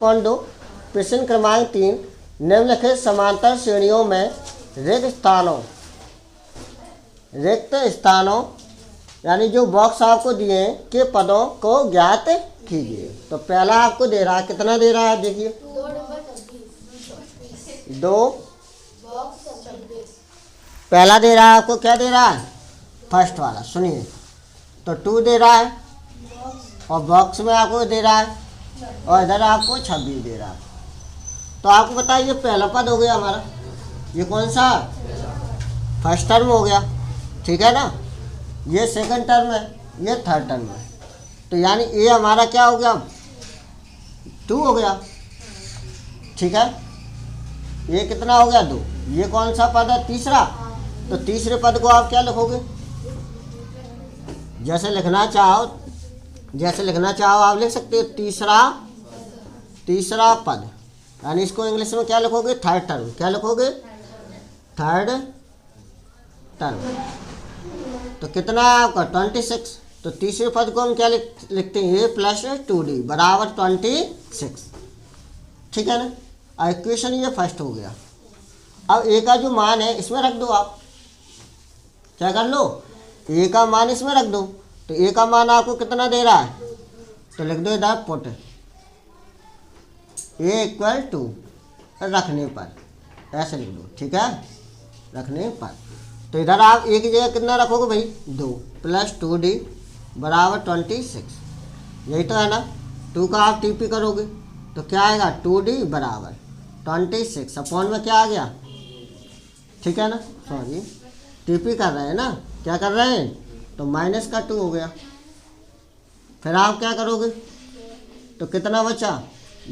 कौन दो। प्रश्न क्रमांक 3, निम्नलिखित समांतर श्रेणियों में रिक्त स्थानों यानी जो बॉक्स आपको दिए हैं के पदों को ज्ञात कीजिए। तो पहला आपको दे रहा है, कितना दे रहा है देखिए, 2। पहला दे रहा है आपको, क्या दे रहा है, फर्स्ट वाला, सुनिए। तो 2 दे रहा है और बॉक्स में आपको दे रहा है और इधर आपको 26 दे रहा है। तो आपको बताइए पहला पद हो गया हमारा, ये कौन सा, फर्स्ट टर्म हो गया, ठीक है ना। ये सेकंड टर्म है, ये थर्ड टर्म है। तो यानी ये हमारा क्या हो गया, 2 हो गया, ठीक है। ये कितना हो गया, 2। ये कौन सा पद है, तीसरा। तो तीसरे पद को आप क्या लिखोगे, जैसे लिखना चाहो आप लिख सकते हो, तीसरा पद, यानी इसको इंग्लिश में क्या लिखोगे, थर्ड टर्म। क्या लिखोगे, थर्ड टर्म। तो कितना है आपका, 26। तो तीसरे पद को हम क्या लिखते हैं, a + 2d बराबर 26, ठीक है ना। इक्वेशन ये फर्स्ट हो गया। अब a का जो मान है इसमें रख दो, आप क्या कर लो, a का मान इसमें रख दो। तो a का मान आपको कितना दे रहा है, तो लिख दो इधर पुट a = रखने पर, ऐसे लिख दो, ठीक है, रखने पर। तो इधर आप एक जगह कितना रखोगे भाई, 2 + 2d बराबर 26, यही तो है ना। 2 का आप टीपी करोगे तो क्या आएगा, 2d बराबर 26 अपॉन में क्या आ गया, ठीक है ना, सॉरी टीपी कर रहे हैं ना, क्या कर रहे हैं, तो माइनस का 2 हो गया। फिर आप क्या करोगे, तो कितना बचा,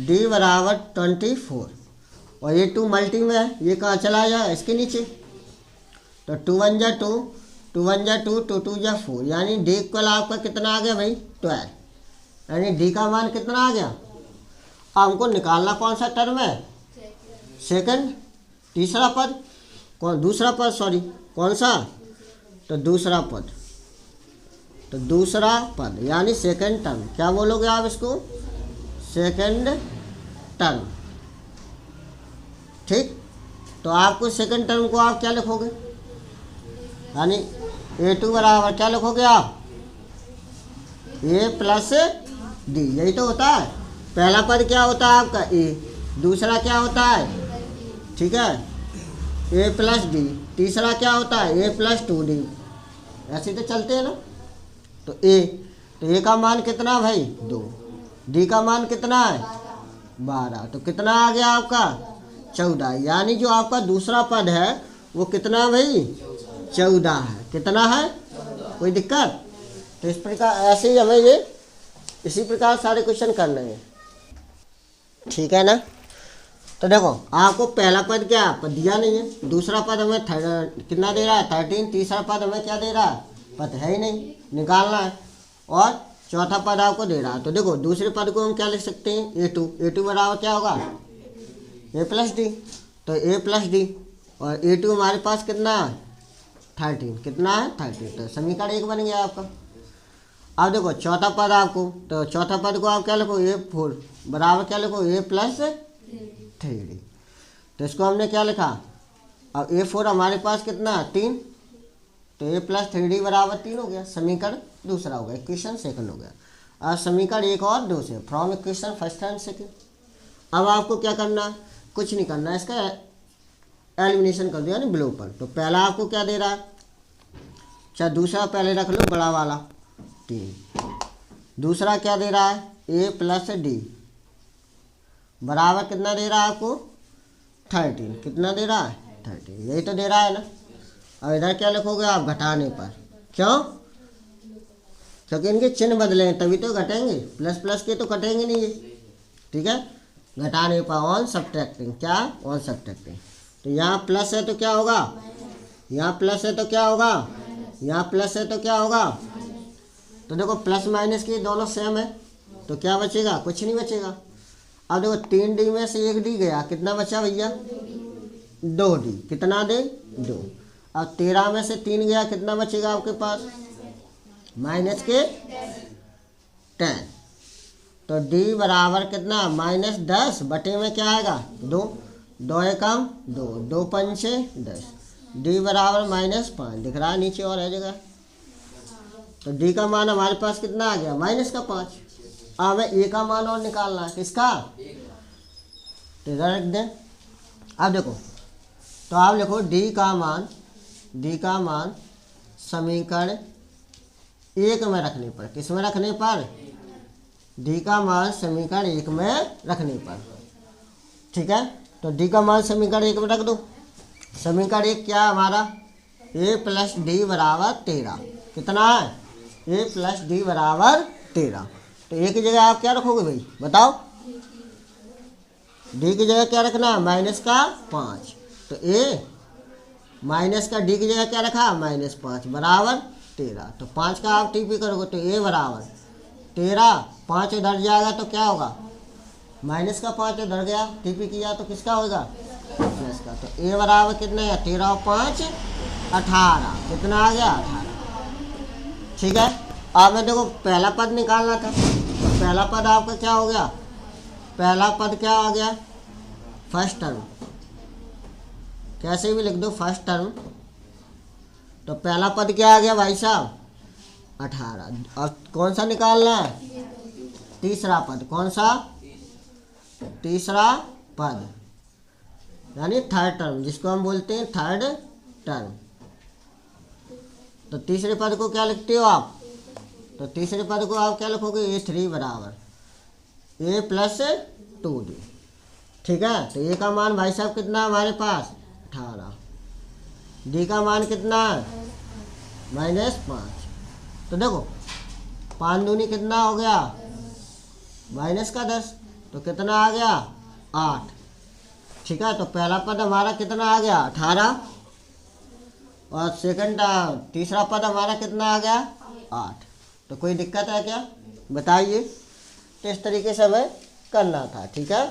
d बराबर 24, और ये 2 मल्टी में है, ये कहाँ चला जाए, इसके नीचे। तो 2 × 1 = 2, 2 × 1 = 2, 2 × 2 = 4, यानी d इक्वल आपका कितना आ गया भाई, 12, यानी d का मान कितना आ गया। अब हमको निकालना कौन सा टर्म है, सेकंड, तीसरा पद, दूसरा पद, सॉरी कौन सा, तो दूसरा पद, यानी सेकंड टर्म। क्या बोलोगे आप इसको, सेकंड टर्म, ठीक। तो आपको सेकंड टर्म को आप क्या लिखोगे, यानी a2 बराबर क्या लिखोगे आप, a + d, यही तो होता है। पहला पद क्या होता है आपका, a, दूसरा क्या होता है, ठीक है, a + d, तीसरा क्या होता है, a + 2d, ऐसे तो चलते हैं ना। तो a का मान कितना भाई, 2, d का मान कितना है, 12, तो कितना आ गया आपका, 14, यानी जो आपका दूसरा पद है वो कितना भाई, 14 है। कितना है, कोई दिक्कत। तो इस प्रकार ऐसे ही हमें ये इसी प्रकार सारे क्वेश्चन करने हैं, ठीक है ना। तो देखो आपको पहला पद क्या पद दिया नहीं है, दूसरा पद हमें कितना दे रहा है, 13, तीसरा पद हमें क्या दे रहा है, पद है ही नहीं, निकालना है, और चौथा पद आपको दे रहा है। तो देखो दूसरे पद को हम क्या लिख सकते हैं, a2 बराबर क्या होगा, a + d, तो a + d, और a2 हमारे पास कितना है, 13, कितना है, 13, तो समीकरण 1 बन गया आपका। अब देखो चौथा पद आपको, तो चौथा पद को आप क्या लिखो, a4 बराबर क्या लिखो, a + 3d, तो इसको हमने क्या लिखा, अब a4 हमारे पास कितना है, 3, तो a + 3d बराबर 3 हो गया, समीकरण दूसरा हो गया, इक्वेशन सेकंड हो गया। अब समीकरण 1 और 2 से from equation first and second. अब आपको क्या करना है, कुछ नहीं करना है, इसका एलिमिनेशन कर दिया, यानी बिलो पर। तो पहला आपको क्या दे रहा है, अच्छा दूसरा पहले रख लो, बड़ा वाला 3, दूसरा क्या दे रहा है, a + d बराबर कितना दे रहा है आपको, 13, कितना दे रहा है, 13, यही तो दे रहा है ना। अब इधर क्या लिखोगे आप, घटाने पर, क्यों, क्योंकि इनके चिन्ह बदले हैं तभी तो घटेंगे, प्लस के तो घटेंगे नहीं ये, ठीक है। घटाने पर ऑन सब्ट्रैक्टिंग, क्या ऑन सब्ट्रैक्टिंग, तो यहाँ प्लस है तो क्या होगा, यहाँ प्लस है तो क्या होगा, यहाँ प्लस है तो क्या होगा। तो देखो प्लस माइनस के दोनों सेम है, तो क्या बचेगा, कुछ नहीं बचेगा। अब देखो 3d में से 1d गया, कितना बचा भैया, 2d, कितना दे, 2। अब 13 में से 3 गया, कितना बचेगा आपके पास, -10। तो डी बराबर कितना -10 बटे में क्या आएगा 2, 2 एकम 2, 2 पंचे 10, डी बराबर -5 दिख रहा है नीचे और है जगह। तो डी का मान हमारे पास कितना आ गया -5। अब हमें ए का मान और निकालना है, किसका, तो इधर रख दें। अब देखो, तो आप लिखो डी का मान समीकरण 1 में रखने पर, किस में रखने पर, डी का मान समीकरण 1 में रखने पर, ठीक है। तो डी का मान समीकरण 1 में रख दो। समीकरण 1 क्या है हमारा, ए प्लस डी बराबर 13, कितना है, ए प्लस डी बराबर 13। तो ए की जगह आप क्या रखोगे भाई बताओ, डी की जगह क्या रखना है -5, तो ए माइनस का डी की जगह क्या रखा -5 बराबर 13। तो 5 का आप टीपी करोगे तो ए बराबर 13, 5 उधर जाएगा तो क्या होगा, माइनस का 5 उधर गया, टीपी किया तो किसका होगा, प्लस का। तो ए बराबर कितना है 13 और 5 18, कितना आ गया 18, ठीक है। अब मैं देखो पहला पद निकालना था, तो पहला पद आपका क्या हो गया, पहला पद क्या आ गया, फर्स्ट टर्म, कैसे भी लिख दो फर्स्ट टर्म। तो पहला पद क्या आ गया भाई साहब 18। और कौन सा निकालना है, तीसरा पद, कौन सा, तीसरा पद, यानी थर्ड टर्म, जिसको हम बोलते हैं थर्ड टर्म। तो तीसरे पद को क्या लिखते हो आप, तो तीसरे पद को आप क्या लिखोगे, A3 बराबर A प्लस 2D, ठीक है। तो ए का मान भाई साहब कितना हमारे पास 18, डी का मान कितना है -5। तो देखो 5 दूनी कितना हो गया -10, तो कितना आ गया 8, ठीक है। तो पहला पद हमारा कितना आ गया 18, और तीसरा पद हमारा कितना आ गया 8। तो कोई दिक्कत है क्या बताइए, तो इस तरीके से हमें करना था, ठीक है।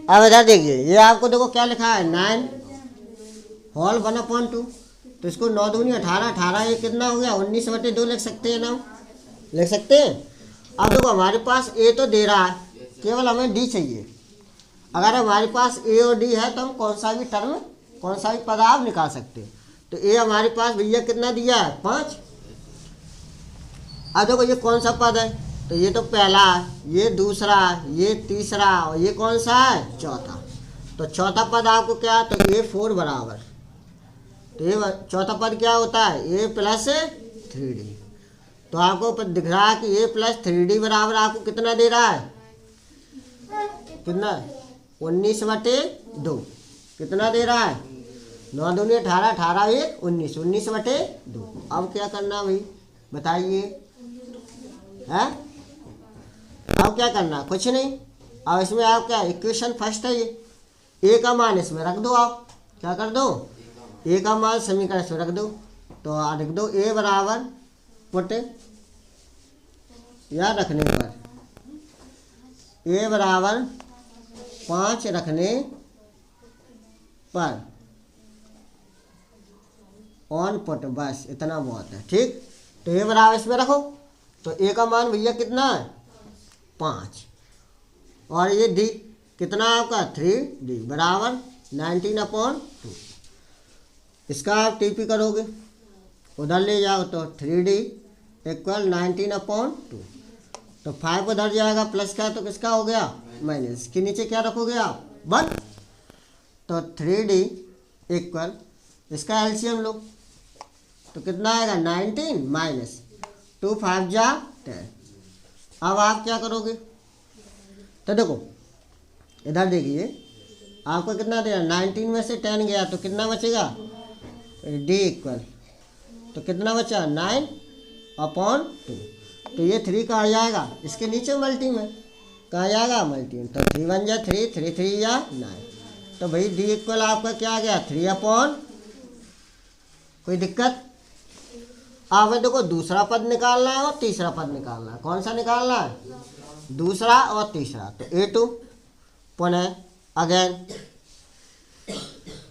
अब इधर देखिए, ये आपको देखो क्या लिखा है 9 होल 1/2, तो इसको 9 दूनी 18, 18 ये कितना हो गया 19/2 लिख सकते हैं ना, लिख सकते हैं। अब देखो हमारे पास ए तो दे रहा है, केवल हमें डी चाहिए। अगर हमारे पास ए और डी है तो हम कौन सा भी टर्म, कौन सा भी पद आप निकाल सकते हैं। तो ए हमारे पास भैया कितना दिया है 5। अब देखो ये कौन सा पद है, तो ये तो पहला, ये दूसरा, ये तीसरा, और ये कौन सा है चौथा। तो चौथा पद आपको क्या, तो A4 बराबर, तो ये चौथा पद क्या होता है A प्लस 3D। तो आपको दिख रहा है कि A प्लस 3D बराबर आपको कितना दे रहा है, कितना 19/2, कितना दे रहा है 9 दूनी 18, 18 1 19, 19/2। अब क्या करना भाई बताइए, है अब क्या करना, कुछ नहीं। अब इसमें आप क्या, इक्वेशन फर्स्ट है ये, ए का मान इसमें रख दो, आप क्या कर दो, ए का मान समीकरण इसमें रख दो। तो लिख दो ए बराबर पुट, या रखने पर, ए बराबर 5 रखने पर, ऑन पुट, बस इतना बहुत है, ठीक। तो ए बराबर इसमें रखो, तो ए का मान भैया कितना है 5, और ये डी कितना है आपका 3D बराबर 19/2। इसका आप टीपी करोगे, उधर ले जाओ तो 3D = 19/2। तो 5 उधर जाएगा प्लस का, तो किसका हो गया माइनस, के नीचे क्या रखोगे आप 1। तो 3D = इसका एलसीएम लो, तो कितना आएगा 19 माइनस 2 5 जा 10। अब आप क्या करोगे, तो देखो इधर देखिए आपको कितना दे रहा, 19 में से 10 गया तो कितना बचेगा, D = तो कितना बचा 9/2। तो ये 3 कहाँ जाएगा, इसके नीचे मल्टी में, कहाँ जाएगा मल्टी में। तो 3 1 जा 3, 3 3 जा 9। तो भाई D = आपका क्या आ गया 3/, कोई दिक्कत। अब देखो दूसरा पद निकालना है और तीसरा पद निकालना है, कौन सा निकालना है, दूसरा और तीसरा। तो A2 पुनः अगेन,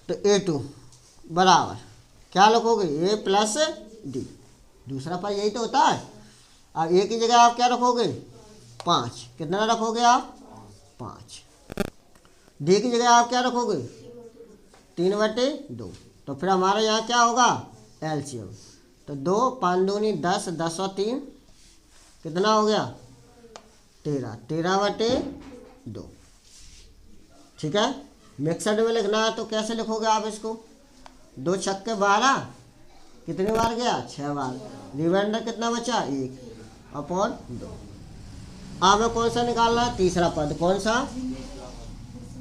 तो A2 बराबर क्या लिखोगे A प्लस D, दूसरा पद यही तो होता है, अब ए की जगह आप क्या रखोगे 5, कितना रखोगे आप 5। डी की जगह आप क्या रखोगे 3/2। तो फिर हमारा यहाँ क्या होगा एलसीएम। तो 2 5 दूनी 10, 10 और 3 कितना हो गया 13, 13/2। ठीक है। मिक्सड में लिखना है तो कैसे लिखोगे आप इसको 2 छक्के 12, कितनी बार गया 6 बार, रिमाइंडर कितना बचा 1/2। अब हमें कौन सा निकालना है तीसरा पद, कौन सा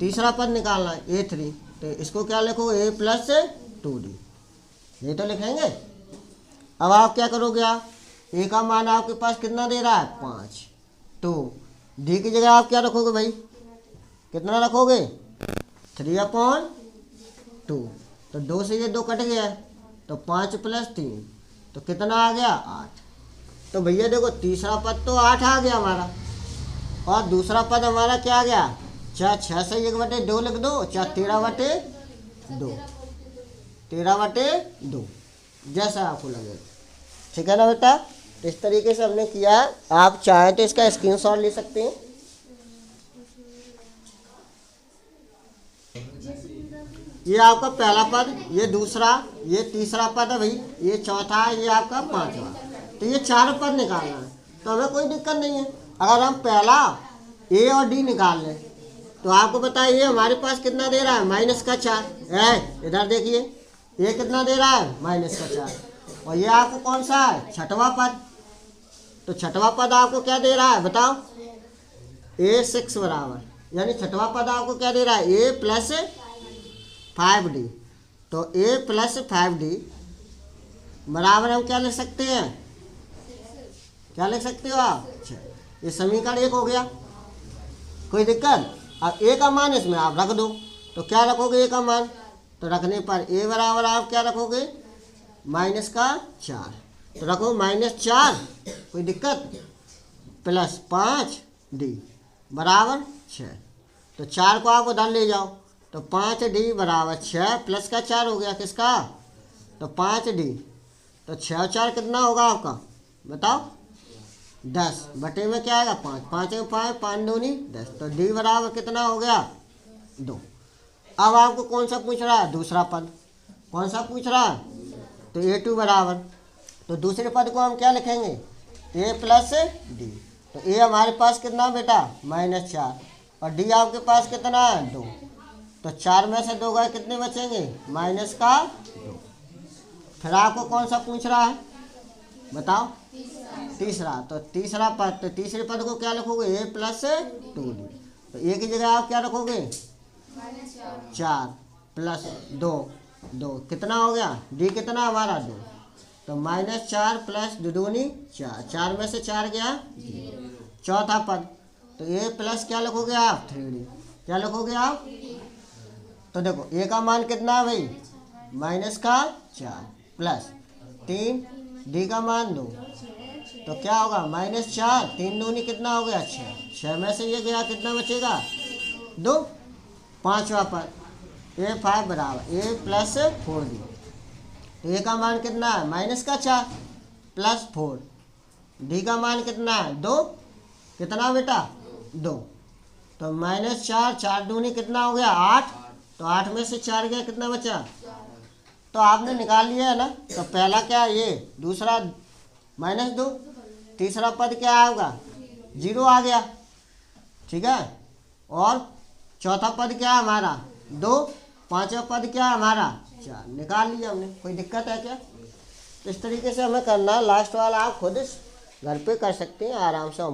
तीसरा पद निकालना है A3। तो इसको क्या लिखोगे A + 2D, ये तो लिखेंगे। अब आप क्या करोगे आप ए का मान आपके पास कितना दे रहा है 5, तो डी की जगह आप क्या रखोगे भाई कितना रखोगे 3/2। तो 2 से ये 2 कट गया है तो 5 + 3 तो कितना आ गया 8। तो भैया देखो तीसरा पद तो 8 आ गया हमारा, और दूसरा पद हमारा क्या आ गया 4, 6 से 1/2 लिख दो, 4 13/2, 13/2 जैसा आपको लगे। ठीक है ना बेटा, इस तरीके से हमने किया है। आप चाहें तो इसका स्क्रीनशॉट ले सकते हैं। ये आपका पहला पद, ये दूसरा, ये तीसरा पद है भाई, ये चौथा है, ये आपका 5वां। तो ये 4 पद निकालना है तो हमें कोई दिक्कत नहीं है। अगर हम पहला ए और डी निकाल लें तो आपको बताइए ये हमारे पास कितना दे रहा है -4 है। इधर देखिए ये कितना दे रहा है -4, और ये आपको कौन सा है छठवां पद। तो छठवां पद आपको क्या दे रहा है बताओ A6 बराबर, यानी छठवां पद आपको क्या दे रहा है A + 5D। तो A + 5D बराबर हम क्या लिख सकते हैं, क्या लिख सकते हो आप, ये समीकरण 1 हो गया, कोई दिक्कत। अब ए का मान इसमें आप रख दो, तो क्या रखोगे ए का मान, तो रखने पर ए बराबर आप क्या रखोगे -4। तो रखो -4, कोई दिक्कत, + 5D बराबर 6। तो 4 को आप उधर ले जाओ, तो 5D बराबर 6 + का 4 हो गया किसका, तो 5D। तो 6 और 4 कितना होगा आपका बताओ 10, बटे में क्या आएगा 5, 5 में 5, 5 दूनी 10। तो D बराबर कितना हो गया 2। अब आपको कौन सा पूछ रहा है दूसरा पद, कौन सा पूछ रहा है, तो A2 बराबर, तो दूसरे पद को हम क्या लिखेंगे A + D। तो A हमारे पास कितना बेटा -4, और D आपके पास कितना है 2। तो 4 में से 2 गए कितने बचेंगे -2। फिर आपको कौन सा पूछ रहा है बताओ तीसरा। तो तीसरा पद, तो तीसरे पद को क्या लिखोगे A + 2D। तो A की जगह आप क्या रखोगे 4 + 2, 2 कितना हो गया D कितना हमारा 2। तो -4 + 2 दूनी 4, 4 में से 4 गया। चौथा पद, तो A + क्या लिखोगे आप 3D, क्या लिखोगे आप। तो देखो A का मान कितना है भाई -4 + 3, D का मान 2, तो क्या होगा -4, 3 दूनी कितना हो गया 6, 6 में से ये गया कितना बचेगा 2। पांचवा पद A5 बराबर A + 4D। तो A का मान कितना है -4 + 4, D का मान कितना है 2, कितना बेटा 2। तो -4, 4 दूनी कितना हो गया 8, तो 8 में से 4 गया कितना बचा। तो आपने निकाल लिया है ना। तो पहला क्या ये, दूसरा -2, तीसरा पद क्या आएगा 0 आ गया, ठीक है। और चौथा पद क्या है हमारा 2, पांचवा पद क्या है हमारा 4, निकाल लिया हमने, कोई दिक्कत है क्या। इस तरीके से हमें करना, लास्ट वाला आप खुद घर पे कर सकते हैं आराम से।